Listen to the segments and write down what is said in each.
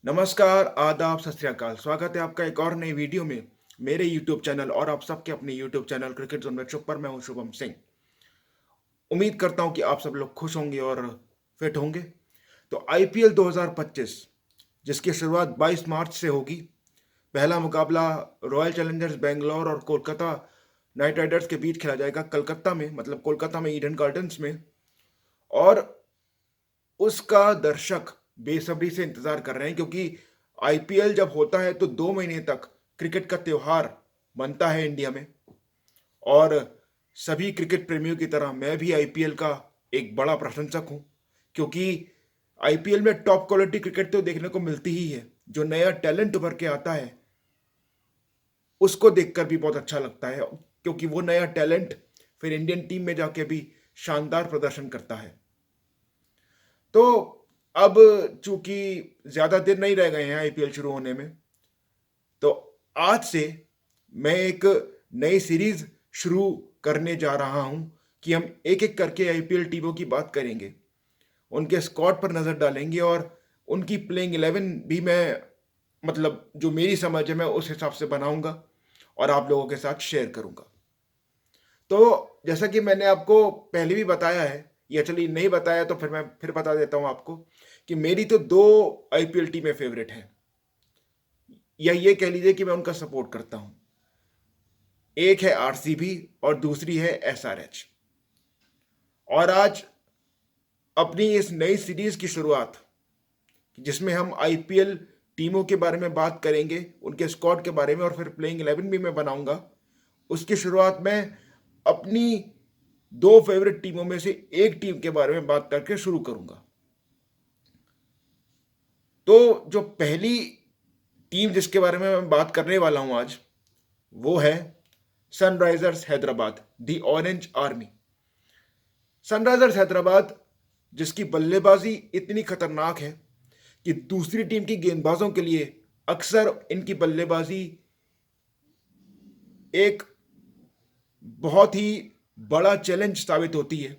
नमस्कार, आदाब, सत श्री अकाल। स्वागत है आपका एक और नई वीडियो में मेरे यूट्यूब चैनल और आप सबके अपने यूट्यूब चैनल क्रिकेट ज़ोन में पर मैं हूं शुभम सिंह। उम्मीद करता हूं कि आप सब लोग खुश होंगे और फिट होंगे। तो आईपीएल 2025 जिसकी शुरुआत 22 मार्च से होगी। पहला मुकाबला रॉयल चैलेंजर्स बेंगलोर और कोलकाता नाइट राइडर्स के बीच खेला जाएगा कलकत्ता में, मतलब कोलकाता में ईडन गार्डन्स में। और उसका दर्शक बेसब्री से इंतजार कर रहे हैं, क्योंकि आईपीएल जब होता है तो 2 महीने तक क्रिकेट का त्योहार बनता है इंडिया में। और सभी क्रिकेट प्रेमियों की तरह मैं भी आईपीएल का एक बड़ा प्रशंसक हूं, क्योंकि आईपीएल में टॉप क्वालिटी क्रिकेट तो देखने को मिलती ही है। जो नया टैलेंट उभर के आता है उसको देखकर भी बहुत अच्छा लगता है, क्योंकि वो नया टैलेंट फिर इंडियन टीम में जाके भी शानदार प्रदर्शन करता है। तो अब चूंकि ज्यादा दिन नहीं रह गए हैं आईपीएल शुरू होने में, तो आज से मैं एक नई सीरीज शुरू करने जा रहा हूं कि हम एक एक करके आईपीएल टीमों की बात करेंगे, उनके स्क्वाड पर नजर डालेंगे और उनकी प्लेइंग 11 भी मैं, मतलब जो मेरी समझ है मैं उस हिसाब से बनाऊंगा और आप लोगों के साथ शेयर करूंगा। तो जैसा कि मैंने आपको पहले भी बताया है, या चलिए नहीं बताया तो फिर मैं फिर बता देता हूं आपको कि मेरी तो दो आईपीएल टीमें फेवरेट हैं, या ये कह लीजिए कि मैं उनका सपोर्ट करता हूं। एक है आरसीबी और दूसरी है एसआरएच। और आज अपनी इस नई सीरीज की शुरुआत, जिसमें हम आईपीएल टीमों के बारे में बात करेंगे, उनके स्क्वाड के बारे में, और फिर प्लेइंग 11 भी मैं बनाऊंगा, उसकी शुरुआत मैं अपनी दो फेवरेट टीमों में से एक टीम के बारे में बात करके शुरू करूंगा। तो जो पहली टीम जिसके बारे में मैं बात करने वाला हूं आज, वो है Sunrisers Hyderabad, the orange army. Sunrisers Hyderabad जिसकी बल्लेबाजी इतनी खतरनाक है कि दूसरी टीम की गेंदबाजों के लिए अक्सर इनकी बल्लेबाजी एक बहुत ही बड़ा चैलेंज साबित होती है।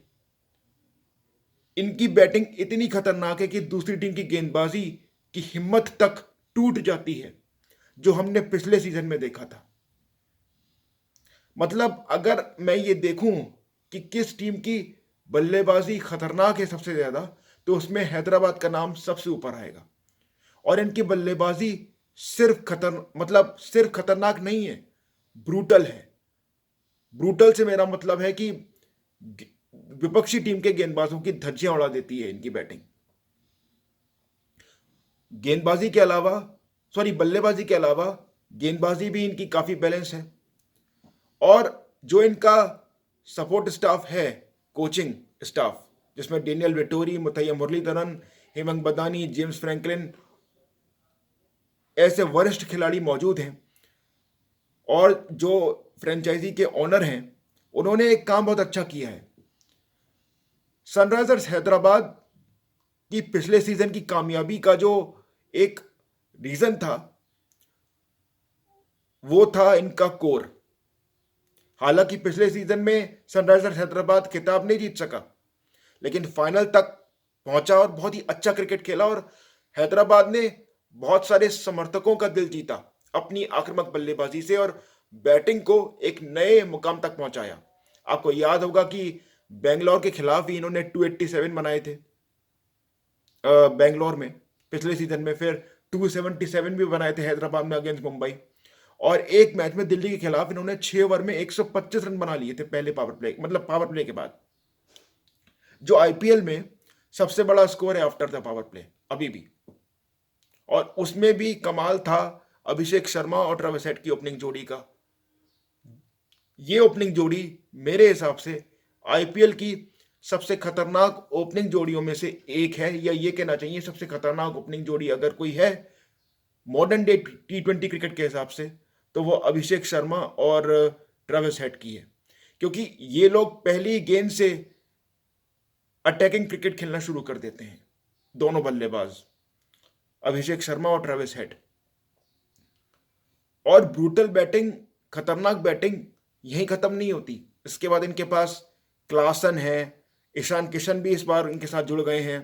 इनकी बैटिंग इतनी खतरनाक है कि दूसरी टीम की गेंदबाजी की हिम्मत तक टूट जाती है, जो हमने पिछले सीजन में देखा था। मतलब अगर मैं ये देखूं कि किस टीम की बल्लेबाजी खतरनाक है सबसे ज्यादा, तो उसमें हैदराबाद का नाम सबसे ऊपर आएगा। और इनकी बल्लेबाजी सिर्फ खतरनाक नहीं है, ब्रूटल है। ब्रूटल से मेरा मतलब है कि विपक्षी टीम के गेंदबाजों की धज्जियां उड़ा देती है इनकी बैटिंग। गेंदबाजी के अलावा, सॉरी, बल्लेबाजी के अलावा गेंदबाजी भी इनकी काफी बैलेंस है। और जो इनका सपोर्ट स्टाफ है, कोचिंग स्टाफ, जिसमें Daniel Vettori, Muttiah Muralitharan, Hemang Badani, James Franklin, ऐसे वरिष्ठ खिलाड़ी मौजूद हैं। और जो फ्रेंचाइजी के ओनर हैं, उन्होंने एक काम बहुत अच्छा किया है। सनराइजर्स हैदराबाद की पिछले सीजन की कामयाबी का जो एक रीजन था, वो था इनका कोर। हालांकि पिछले सीजन में सनराइजर्स हैदराबाद खिताब नहीं जीत सका, लेकिन फाइनल तक पहुंचा और बहुत ही अच्छा क्रिकेट खेला। और हैदराबाद ने बहुत सारे समर्थकों का दिल जीता अपनी आक्रामक बल्लेबाजी से, और बैटिंग को एक नए मुकाम तक पहुंचाया। आपको याद होगा कि बेंगलोर के खिलाफ ही इन्होंने 287 बनाए थे बेंगलोर में पिछले सीजन में। फिर 277 भी बनाए थे हैदराबाद में अगेंस्ट मुंबई। और एक मैच में दिल्ली के खिलाफ इन्होंने 6 ओवर में 125 रन बना लिए थे पहले पावर प्ले के बाद, जो आईपीएल में सबसे बड़ा स्कोर है आफ्टर द पावर प्ले अभी भी। और उसमें भी कमाल था अभिषेक शर्मा और ट्रेविस हेड की ओपनिंग जोड़ी का। ये ओपनिंग जोड़ी मेरे हिसाब से आईपीएल की सबसे खतरनाक ओपनिंग जोड़ियों में से एक है, या ये कहना चाहिए सबसे खतरनाक ओपनिंग जोड़ी अगर कोई है मॉडर्न डे T20 क्रिकेट के हिसाब से, तो वो अभिषेक शर्मा और ट्रेविस हेड की है। क्योंकि ये लोग पहली गेंद से अटैकिंग क्रिकेट खेलना शुरू कर देते हैं, दोनों बल्लेबाज अभिषेक शर्मा और ट्रेविस हेड। और ब्रूटल बैटिंग, खतरनाक बैटिंग यहीं खत्म नहीं होती। इसके बाद इनके पास क्लासन है, ईशान किशन भी इस बार इनके साथ जुड़ गए हैं,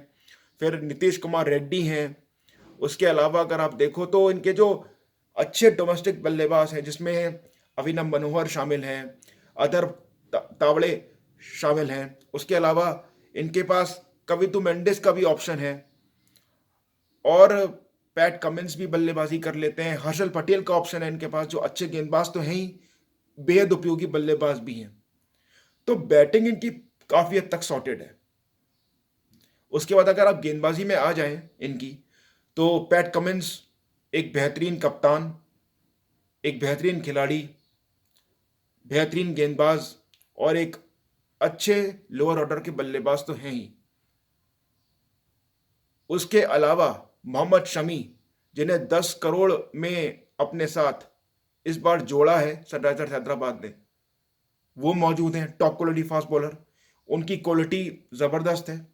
फिर नीतीश कुमार रेड्डी हैं, उसके अलावा अगर आप देखो तो इनके जो अच्छे डोमेस्टिक बल्लेबाज हैं, जिसमें अभिनव मनोहर शामिल हैं, अदर तावड़े शामिल हैं, उसके अलावा इनके पास कवितु मेंडिस का भी ऑप्शन है, और पैट कमिंस भी बल्लेबाजी कर लेते हैं। हर्षल पटेल का ऑप्शन है इनके पास, जो अच्छे गेंदबाज तो हैं ही, बेहद उपयोगी बल्लेबाज भी हैं। तो बैटिंग इनकी काफी हद तक सॉर्टेड है। उसके बाद अगर आप गेंदबाजी में आ जाएं इनकी, तो पैट कमिंस एक बेहतरीन कप्तान, एक बेहतरीन खिलाड़ी, बेहतरीन गेंदबाज और एक अच्छे लोअर ऑर्डर के बल्लेबाज तो हैं ही। उसके अलावा मोहम्मद शमी, जिन्हें 10 करोड़ में अपने साथ इस बार जोड़ा है सनराइजर्स हैदराबाद ने, वो मौजूद हैं। टॉप क्वालिटी फास्ट बॉलर, उनकी क्वालिटी ज़बरदस्त है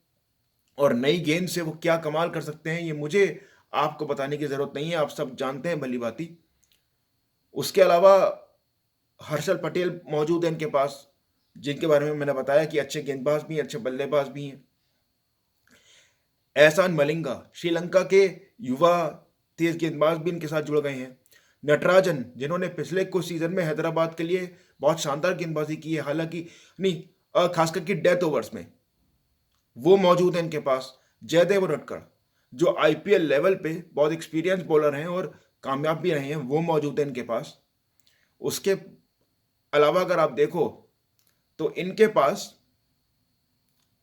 और नई गेंद से वो क्या कमाल कर सकते हैं ये मुझे आपको बताने की ज़रूरत नहीं है, आप सब जानते हैं भली भांति। उसके अलावा हर्षल पटेल मौजूद है इनके पास, जिनके बारे में मैंने बताया कि अच्छे गेंदबाज भी हैं, अच्छे बल्लेबाज भी हैं। एहसान मलिंगा, श्रीलंका के युवा तेज गेंदबाज भी इनके साथ जुड़ गए हैं। नटराजन, जिन्होंने पिछले कुछ सीजन में हैदराबाद के लिए बहुत शानदार गेंदबाजी की है, हालांकि नहीं, खास करके डेथ ओवर्स में, वो मौजूद है इनके पास। जयदेव उनडकट, जो आईपीएल लेवल पे बहुत एक्सपीरियंस बॉलर हैं और कामयाब भी रहे हैं, वो मौजूद है इनके पास। उसके अलावा अगर आप देखो तो इनके पास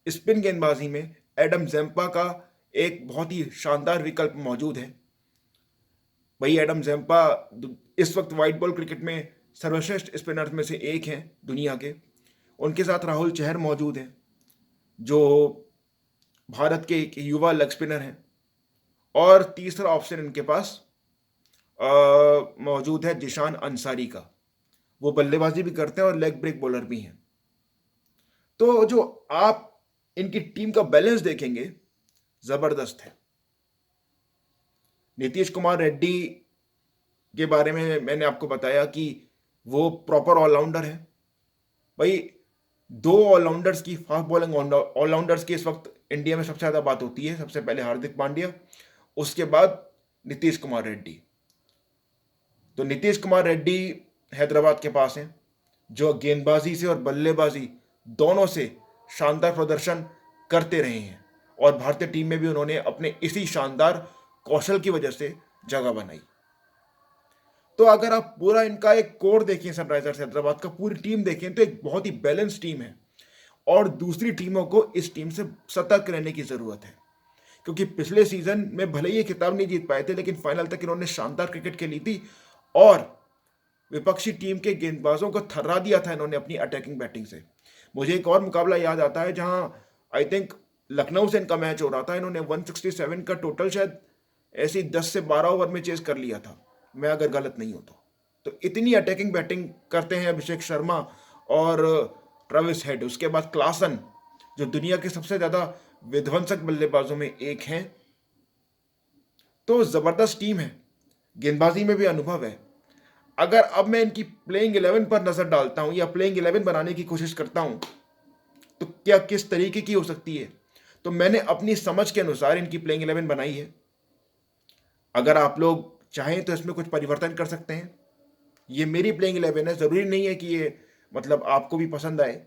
स्पिन गेंदबाजी में एडम जेम्पा का एक बहुत ही शानदार विकल्प मौजूद है। वही एडम जेम्पा इस वक्त वाइट बॉल क्रिकेट में सर्वश्रेष्ठ स्पिनर्स में से एक हैं दुनिया के। उनके साथ राहुल चहर मौजूद हैं, जो भारत के एक युवा लेग स्पिनर हैं। और तीसरा ऑप्शन इनके पास मौजूद है जिशान अंसारी का, वो बल्लेबाजी भी करते हैं और लेग ब्रेक बॉलर भी हैं। तो जो आप इनकी टीम का बैलेंस देखेंगे, जबरदस्त है। नीतीश कुमार रेड्डी के बारे में मैंने आपको बताया कि वो प्रॉपर ऑलराउंडर है। भाई, दो ऑलराउंडर्स की, फास्ट बॉलिंग ऑलराउंडर्स की इस वक्त इंडिया में सबसे ज़्यादा बात होती है। सबसे पहले हार्दिक पांड्या, उसके बाद नीतीश कुमार रेड्डी। तो नीतीश कुमार रेड्डी हैदराबाद के पास हैं, जो गेंदबाजी से और बल्लेबाजी दोनों से शानदार प्रदर्शन करते रहे हैं और भारतीय टीम में भी उन्होंने अपने इसी शानदार कौशल की वजह से जगह बनाई। तो अगर आप पूरा इनका एक कोर देखें, सनराइजर्स हैदराबाद का पूरी टीम देखें, तो एक बहुत ही बैलेंस टीम है और दूसरी टीमों को इस टीम से सतर्क रहने की जरूरत है, क्योंकि पिछले सीजन में भले ही ये खिताब नहीं जीत पाए थे, लेकिन फाइनल तक इन्होंने शानदार क्रिकेट खेली थी और विपक्षी टीम के गेंदबाजों को थर्रा दिया था इन्होंने अपनी अटैकिंग बैटिंग से। मुझे एक और मुकाबला याद आता है जहां आई थिंक लखनऊ से इनका मैच हो रहा था, इन्होंने 167 का टोटल शायद ऐसी 10 से 12 ओवर में चेज कर लिया था, मैं अगर गलत नहीं हूं तो इतनी अटैकिंग बैटिंग करते हैं अभिषेक शर्मा और ट्रेविस हेड। उसके बाद क्लासन, जो दुनिया के सबसे ज्यादा विध्वंसक बल्लेबाजों में एक हैं। तो जबरदस्त टीम है, गेंदबाजी में भी अनुभव है। अगर अब मैं इनकी प्लेइंग 11 पर नजर डालता हूं या प्लेइंग 11 बनाने की कोशिश करता हूं, तो क्या किस तरीके की हो सकती है, तो मैंने अपनी समझ के अनुसार इनकी प्लेइंग 11 बनाई है। अगर आप लोग चाहें तो इसमें कुछ परिवर्तन कर सकते हैं। ये मेरी प्लेइंग 11 है, जरूरी नहीं है कि ये मतलब आपको भी पसंद आए।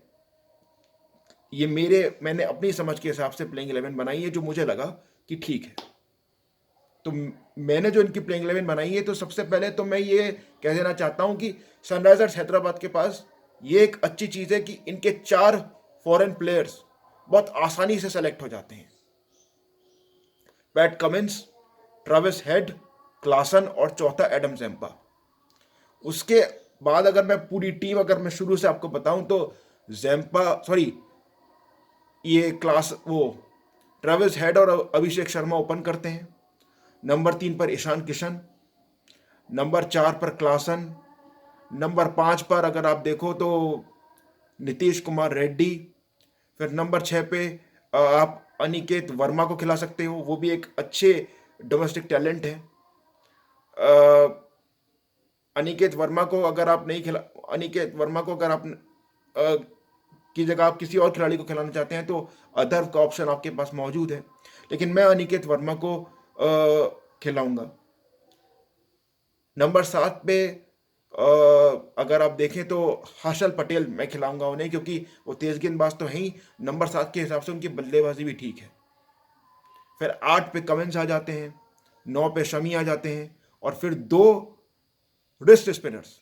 ये मैंने अपनी समझ के हिसाब से प्लेइंग 11 बनाई है, जो मुझे लगा कि ठीक है। तो मैंने जो इनकी प्लेइंग 11 बनाई है, तो सबसे पहले तो मैं ये कह देना चाहता हूं कि सनराइजर्स हैदराबाद के पास ये एक अच्छी चीज है कि इनके 4 फॉरेन प्लेयर्स बहुत आसानी से सेलेक्ट हो जाते हैं। PAT Cummins, Travis Head, Klaasen और चौथा एडम जेम्पा। उसके बाद अगर मैं पूरी टीम अगर मैं शुरू से आपको बताऊं, तो ये ट्रेविस हेड और अभिषेक शर्मा ओपन करते हैं। नंबर 3 पर ईशान किशन, नंबर 4 पर क्लासन, नंबर 5 पर अगर आप देखो तो नीतीश कुमार रेड्डी, फिर नंबर 6 पे आप अनिकेत वर्मा को खिला सकते हो, वो भी एक अच्छे डोमेस्टिक टैलेंट है। अनिकेत वर्मा को अगर आप की जगह आप किसी और खिलाड़ी को खिलाना चाहते हैं, तो अदर का ऑप्शन आपके पास मौजूद है। लेकिन मैं अनिकेत वर्मा को खिलाऊंगा। नंबर 7 पे अगर आप देखें तो हर्षल पटेल मैं खिलाऊंगा उन्हें, क्योंकि वो तेज गेंदबाज तो हैं ही, नंबर 7 के हिसाब से उनकी बल्लेबाजी भी ठीक है। फिर 8 पे कमिंस आ जाते हैं, 9 पे शमी आ जाते हैं, और फिर दो रिस्ट स्पिनर्स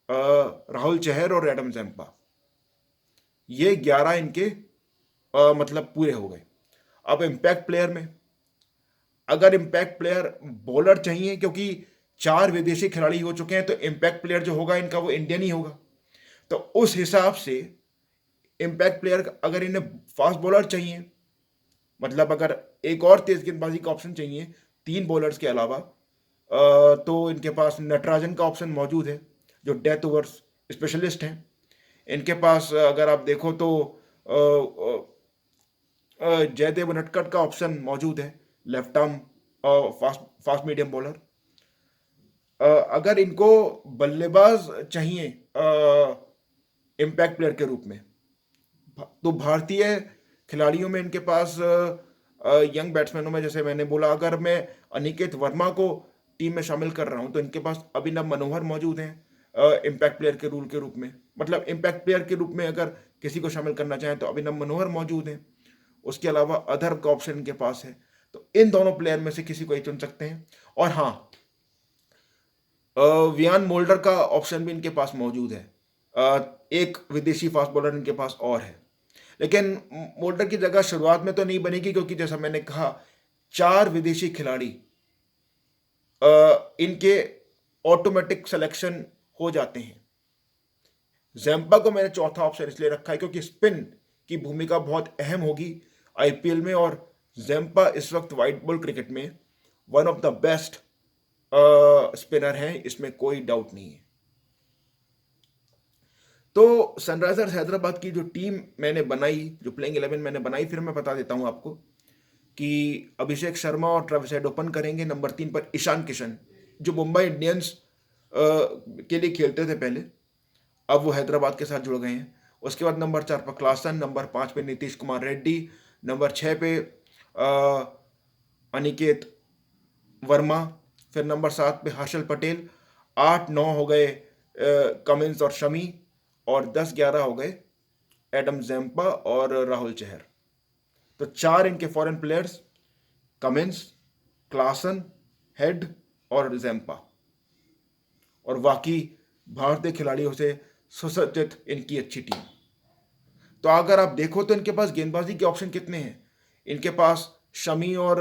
राहुल चहर और एडम जैम्पा। ये 11 इनके मतलब पूरे हो गए। अब इम्पैक्ट प्लेयर में, अगर इम्पैक्ट प्लेयर बॉलर चाहिए, क्योंकि 4 विदेशी खिलाड़ी हो चुके हैं, तो इम्पैक्ट प्लेयर जो होगा इनका वो इंडियन ही होगा। तो उस हिसाब से इम्पैक्ट प्लेयर, अगर इन्हें फास्ट बॉलर चाहिए, मतलब अगर एक और तेज गेंदबाजी का ऑप्शन चाहिए 3 बॉलर्स के अलावा, तो इनके पास नटराजन का ऑप्शन मौजूद है, जो डेथ ओवर्स स्पेशलिस्ट हैं। इनके पास अगर आप देखो तो जयदेव उनटकट का ऑप्शन मौजूद है, left arm fast fast medium bowler. अगर इनको बल्लेबाज चाहिए इम्पैक्ट प्लेयर के रूप में, तो भारतीय खिलाड़ियों में इनके पास यंग बैट्समैनों में, जैसे मैंने बोला, अगर मैं अनिकेत वर्मा को टीम में शामिल कर रहा हूं, तो इनके पास अभिनव मनोहर मौजूद हैं इम्पैक्ट प्लेयर के रूल के रूप में। मतलब इम्पैक्ट प्लेयर के रूप में अगर किसी को शामिल करना चाहें तो अभिनव मनोहर मौजूद हैं। उसके अलावा अदर का ऑप्शन इनके पास है। तो इन दोनों प्लेयर में से किसी को ही चुन सकते हैं। और हाँ, वियान मोल्डर का ऑप्शन भी इनके पास मौजूद है। एक विदेशी फास्ट बॉलर इनके पास और है, लेकिन मोल्डर की जगह शुरुआत में तो नहीं बनेगी, क्योंकि जैसा मैंने कहा 4 विदेशी खिलाड़ी इनके ऑटोमेटिक सिलेक्शन हो जाते हैं। जैम्पा को मैंने चौथा ऑप्शन इसलिए रखा है क्योंकि स्पिन की भूमिका बहुत अहम होगी आईपीएल में, और जैम्पा इस वक्त व्हाइट बॉल क्रिकेट में one of the best spinner हैं, इसमें कोई डाउट नहीं है। तो सनराइजर्स हैदराबाद की जो टीम मैंने बनाई, जो प्लेइंग 11 मैंने बनाई, फिर मैं बता देता हूं आपको कि अभिषेक शर्मा और ट्रेविस हेड ओपन करेंगे। नंबर 3 पर ईशान किशन, जो मुंबई इंडियंस के लिए खेलते थे पहले, अब वो हैदराबाद के साथ जुड़ गए हैं। उसके बाद नंबर 4 पर क्लासन, नंबर 5 पे नीतीश कुमार रेड्डी, नंबर 6 पे अनिकेत वर्मा, फिर नंबर 7 पे हर्षल पटेल, 8-9 हो गए कमिंस और शमी, और 10-11 हो गए एडम जैम्पा और राहुल चहर। तो 4 इनके foreign players, Cummins, Klaasen, head और जैम्पा, और बाकी भारतीय खिलाड़ियों से सुसज्जित इनकी अच्छी टीम। तो अगर आप देखो तो इनके पास गेंदबाजी के ऑप्शन कितने हैं। इनके पास शमी और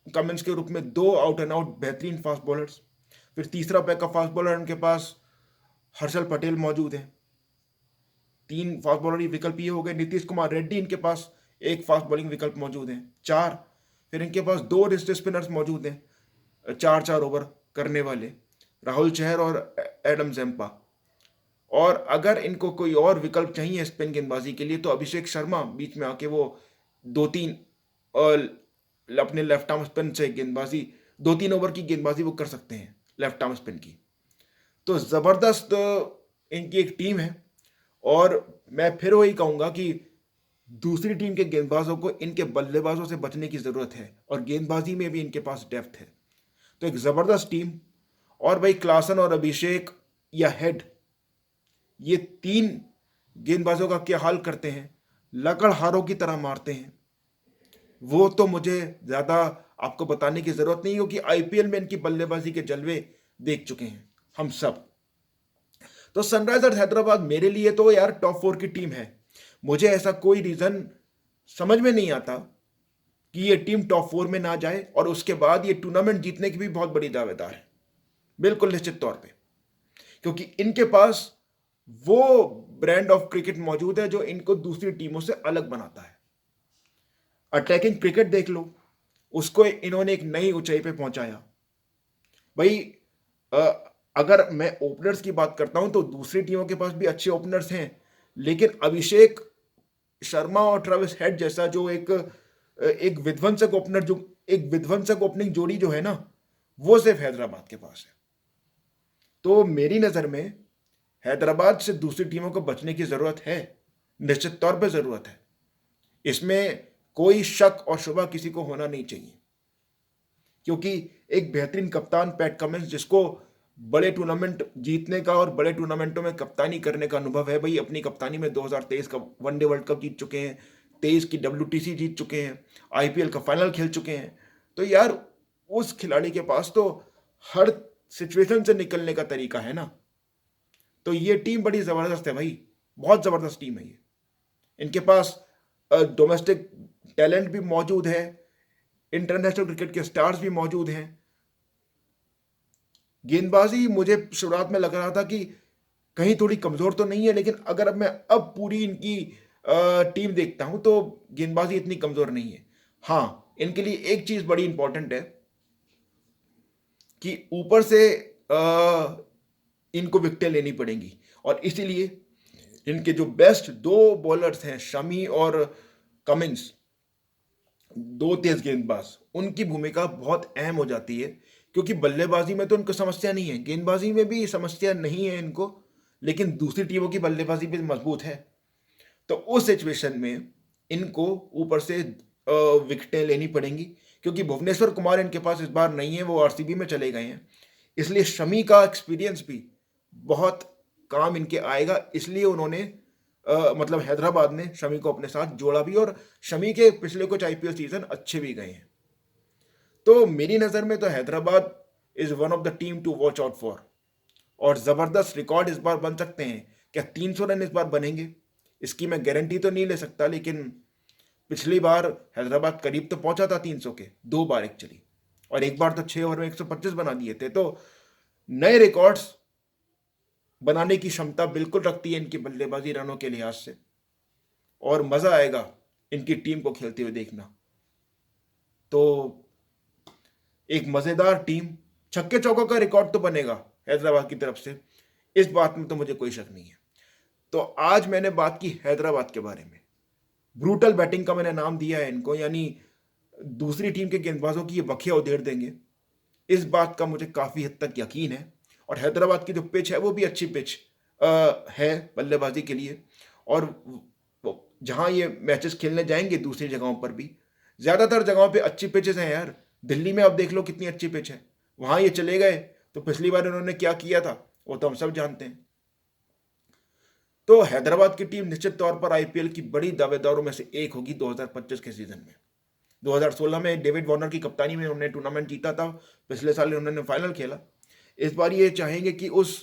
कमिंस के रूप में 2 आउट एंड आउट बेहतरीन फास्ट बॉलर्स। फिर तीसरा पैक का फास्ट बॉलर इनके पास हर्षल पटेल मौजूद है। 3 फास्ट बॉलर विकल्प ये हो गए। नीतीश कुमार रेड्डी इनके पास एक फास्ट बॉलिंग विकल्प मौजूद है। 4 फिर इनके पास 2 रिस्ट स्पिनर्स मौजूद हैं, 4-4 ओवर करने वाले, राहुल चहर और एडम जैम्पा। और अगर इनको कोई और विकल्प चाहिए स्पिन गेंदबाजी के लिए, तो अभिषेक शर्मा बीच में आके वो 2-3 अपने लेफ्ट आर्म स्पिन से गेंदबाजी, 2-3 ओवर की गेंदबाजी वो कर सकते हैं लेफ्ट आर्म स्पिन की। तो ज़बरदस्त इनकी एक टीम है, और मैं फिर वही कहूँगा कि दूसरी टीम के गेंदबाजों को इनके बल्लेबाजों से बचने की ज़रूरत है, और गेंदबाजी में भी इनके पास डेप्थ है। तो एक ज़बरदस्त टीम। और भाई क्लासन और अभिषेक या हेड, ये 3 गेंदबाजों का क्या हाल करते हैं, लकड़हारों की तरह मारते हैं, वो तो मुझे ज़्यादा आपको बताने की ज़रूरत नहीं, क्योंकि आईपीएल में इनकी बल्लेबाजी के जलवे देख चुके हैं हम सब। तो सनराइजर्स हैदराबाद मेरे लिए तो यार टॉप 4 की टीम है। मुझे ऐसा कोई रीज़न समझ में नहीं आता कि ये टीम टॉप 4 में ना जाए, और उसके बाद ये टूर्नामेंट जीतने की भी बहुत बड़ी दावेदार है, बिल्कुल निश्चित तौर पे, क्योंकि इनके पास वो ब्रांड ऑफ क्रिकेट मौजूद है जो इनको दूसरी टीमों से अलग बनाता है। अटैकिंग क्रिकेट देख लो, उसको इन्होंने एक नई ऊंचाई पे पहुंचाया। भाई अगर मैं ओपनर्स की बात करता हूं तो दूसरी टीमों के पास भी अच्छे ओपनर्स हैं, लेकिन अभिषेक शर्मा और ट्रेविस हेड जैसा जो एक विध्वंसक ओपनर, जो एक विध्वंसक ओपनिंग जोड़ी जो है ना, वो सिर्फ हैदराबाद के पास है। तो मेरी नज़र में हैदराबाद से दूसरी टीमों को बचने की ज़रूरत है, निश्चित तौर पे ज़रूरत है। इसमें कोई शक और शुबा किसी को होना नहीं चाहिए। क्योंकि एक बेहतरीन कप्तान पैट कमिंस, जिसको बड़े टूर्नामेंट जीतने का और बड़े टूर्नामेंटों में कप्तानी करने का अनुभव है भाई। अपनी कप्तानी में 2023 का वनडे वर्ल्ड कप जीत चुके हैं, 23 की WTC जीत चुके हैं, IPL का फाइनल खेल चुके हैं। तो यार उस खिलाड़ी के पास तो हर सिचुएशन से निकलने का तरीका है ना। तो ये टीम बड़ी ज़बरदस्त है भाई, बहुत ज़बरदस्त टीम है ये। इनके पास डोमेस्टिक टैलेंट भी मौजूद है, इंटरनेशनल क्रिकेट के स्टार्स भी मौजूद हैं। गेंदबाजी मुझे शुरुआत में लग रहा था कि कहीं थोड़ी कमज़ोर तो नहीं है, लेकिन अगर अब मैं पूरी इनकी टीम देखता हूं तो गेंदबाजी इतनी कमज़ोर नहीं है। हाँ, इनके लिए एक चीज़ बड़ी इंपॉर्टेंट है कि ऊपर से इनको विकेटें लेनी पड़ेंगी, और इसीलिए इनके जो बेस्ट दो बॉलर्स हैं, शमी और कमिंस, दो तेज गेंदबाज, उनकी भूमिका बहुत अहम हो जाती है। क्योंकि बल्लेबाजी में तो उनको समस्या नहीं है, गेंदबाजी में भी समस्या नहीं है इनको, लेकिन दूसरी टीमों की बल्लेबाजी भी मजबूत है। तो उस सिचुएशन में इनको ऊपर से विकेटें लेनी पड़ेंगी, क्योंकि भुवनेश्वर कुमार इनके पास इस बार नहीं है, वो RCB में चले गए हैं। इसलिए शमी का एक्सपीरियंस भी बहुत काम इनके आएगा। इसलिए उन्होंने मतलब हैदराबाद ने शमी को अपने साथ जोड़ा भी, और शमी के पिछले कुछ IPL सीजन अच्छे भी गए हैं। तो मेरी नज़र में तो Hyderabad is one of the team to watch out for. और ज़बरदस्त रिकॉर्ड इस बार बन सकते हैं। क्या 300 रन इस बार बनेंगे? इसकी मैं गारंटी तो नहीं ले सकता, लेकिन पिछली बार हैदराबाद करीब तो पहुंचा था 300 के, 2 बार एक्चुअली, और एक बार तो 6 ओवर में 125 बना दिए थे। तो नए रिकॉर्ड्स बनाने की क्षमता बिल्कुल रखती है इनकी बल्लेबाजी रनों के लिहाज से, और मज़ा आएगा इनकी टीम को खेलते हुए देखना। तो एक मज़ेदार टीम, छक्के चौकों का रिकॉर्ड तो बनेगा हैदराबाद की तरफ से, इस बात में तो मुझे कोई शक नहीं है। तो आज मैंने बात की हैदराबाद के बारे में। ब्रूटल बैटिंग का मैंने नाम दिया है इनको, यानी दूसरी टीम के गेंदबाजों की ये बखिया उधेड़ देंगे, इस बात का मुझे काफ़ी हद तक यकीन है। और हैदराबाद की जो पिच है वो भी अच्छी पिच है बल्लेबाजी के लिए। और जहाँ ये मैचेस खेलने जाएंगे दूसरी जगहों पर भी, ज़्यादातर जगहों पे अच्छी पिचेस हैं यार। दिल्ली में आप देख लो कितनी अच्छी पिच है, वहाँ ये चले गए तो पिछली बार इन्होंने क्या किया था वो तो हम सब जानते हैं। तो हैदराबाद की टीम निश्चित तौर पर IPL की बड़ी दावेदारों में से एक होगी 2025 के सीजन में। 2016 में डेविड वार्नर की कप्तानी में उन्होंने टूर्नामेंट जीता था, पिछले साल उन्होंने फाइनल खेला। इस बार ये चाहेंगे कि उस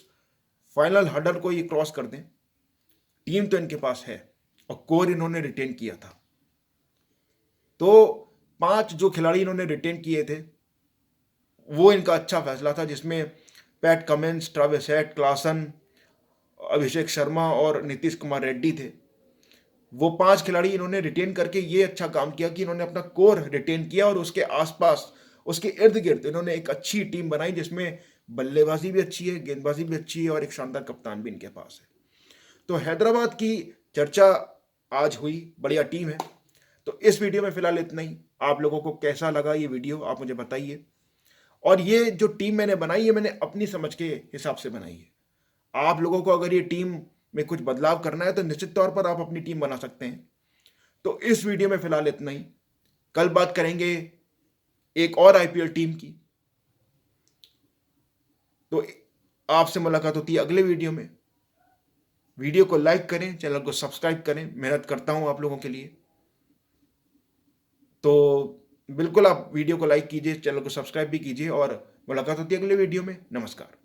फाइनल हर्डल को ये क्रॉस कर दें। टीम तो इनके पास है और कोर इन्होंने रिटेन किया था। तो 5 जो खिलाड़ी इन्होंने रिटेन किए थे वो इनका अच्छा फैसला था, जिसमें Pat Cummins, Travis Head, Klaasen, Abhishek Sharma और नीतीश कुमार रेड्डी थे। वो 5 खिलाड़ी इन्होंने रिटेन करके ये अच्छा काम किया कि इन्होंने अपना कोर रिटेन किया, और उसके आसपास, उसके इर्द गिर्द इन्होंने एक अच्छी टीम बनाई, जिसमें बल्लेबाजी भी अच्छी है, गेंदबाजी भी अच्छी है, और एक शानदार कप्तान भी इनके पास है। तो हैदराबाद की चर्चा आज हुई, बढ़िया टीम है। तो इस वीडियो में फिलहाल इतना ही। आप लोगों को कैसा लगा ये वीडियो आप मुझे बताइए। और ये जो टीम मैंने बनाई है, मैंने अपनी समझ के हिसाब से बनाई है। आप लोगों को अगर ये टीम में कुछ बदलाव करना है तो निश्चित तौर पर आप अपनी टीम बना सकते हैं। तो इस वीडियो में फिलहाल इतना ही। कल बात करेंगे एक और IPL टीम की। तो आपसे मुलाकात होती है अगले वीडियो में। वीडियो को लाइक करें, चैनल को सब्सक्राइब करें, मेहनत करता हूं आप लोगों के लिए। तो बिल्कुल आप वीडियो को लाइक कीजिए, चैनल को सब्सक्राइब भी कीजिए, और मुलाकात होती है अगले वीडियो में। नमस्कार।